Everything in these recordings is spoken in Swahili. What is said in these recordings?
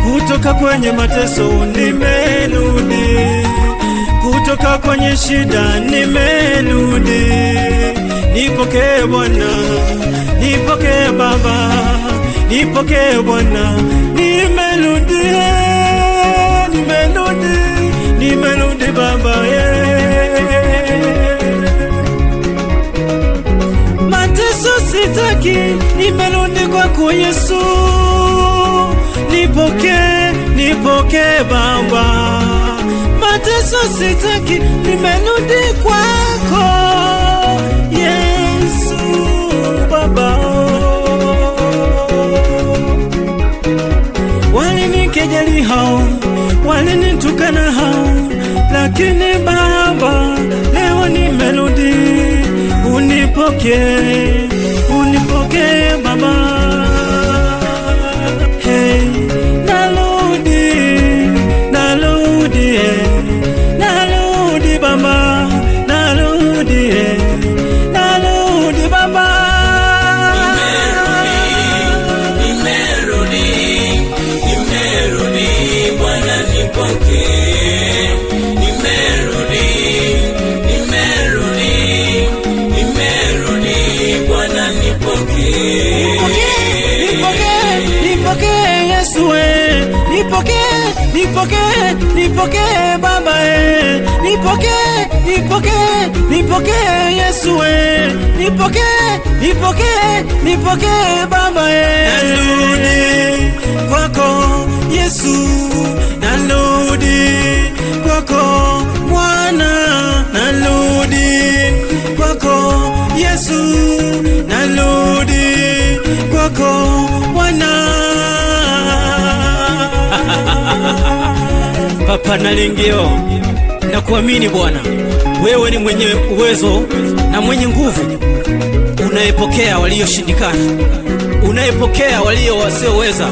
Kutoka kwenye mateso nimerudi, kutoka kwenye shida nimerudi. Nipokee Bwana, nipokee Baba, nipokee Bwana. Nimerudi, nimerudi, nimerudi Baba, mateso sitaki, nimerudi kwako Yesu. Nipokee, nipokee Baba, mateso sitaki, nimerudi kwako Yesu Baba. Walinikejeli hao, walinitukana hao, lakini Baba leo nimerudi. Unipokee, unipokee Baba. Hey, narudi, narudi, narudi Baba, narudi, narudi Baba. Nimerudi, nimerudi Bwana nipokee. Nimerudi, nimerudi, nimerudi Bwana nipokee. Nipokee Yesu nipokee, nipokee, nipokee Baba nipokee, nipokee, nipokee Yesu nipokee, nipokee, nipokee Baba narudi kwako Yesu, narudi kwako Bwana, narudi kwako Yesu, narudi kwako Bwana. Papa Nalingio, na kuamini Bwana, wewe ni mwenye uwezo na mwenye nguvu, unayepokea walioshindikana, unayepokea walio wasioweza,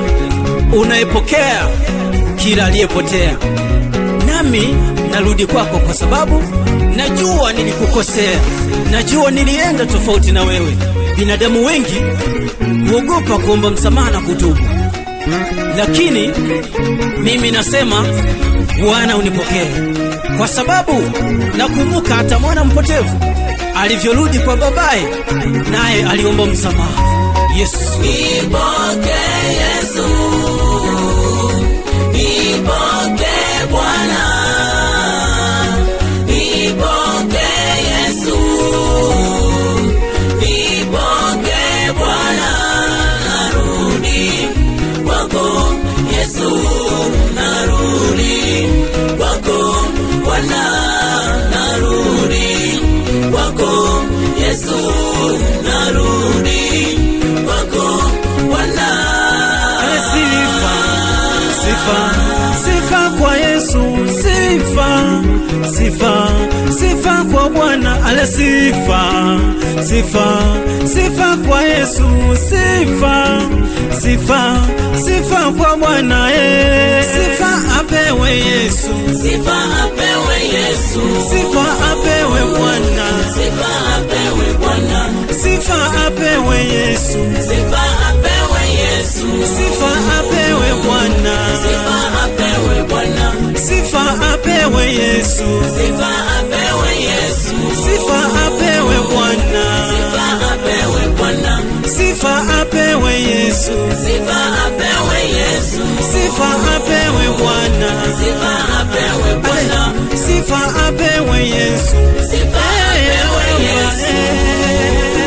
unayepokea kila aliyepotea. Nami narudi kwako kwa sababu najua nilikukosea, najua nilienda tofauti na wewe. Binadamu wengi huogopa kuomba msamaha na kutubu, lakini mimi nasema Bwana unipokee, kwa sababu nakumbuka hata mwana mpotevu alivyorudi kwa babaye, naye aliomba msamaha. Yesu nipokee, Yesu nipokee Bwana, nipokee Yesu, nipokee Bwana. Narudi kwako Yesu, narudi kwako Bwana, narudi kwako Yesu, narudi kwako Bwana. Sifa, sifa, sifa kwa Yesu, sifa, sifa, sifa kwa Bwana. Ale sifa, sifa, sifa kwa Yesu, sifa, sifa, sifa kwa Bwana. Sifa apewe Yesu, sifa apewe Yesu, sifa apewe Bwana, sifa apewe Bwana, sifa apewe Yesu, sifa apewe Yesu, sifa apewe Bwana, sifa apewe Bwana, sifa apewe Yesu, sifa apewe Yesu, sifa apewe Bwana, sifa apewe Bwana, sifa apewe Yesu, sifa apewe Yesu, sifa apewe Bwana, sifa apewe Bwana, sifa apewe Yesu, sifa apewe Yesu.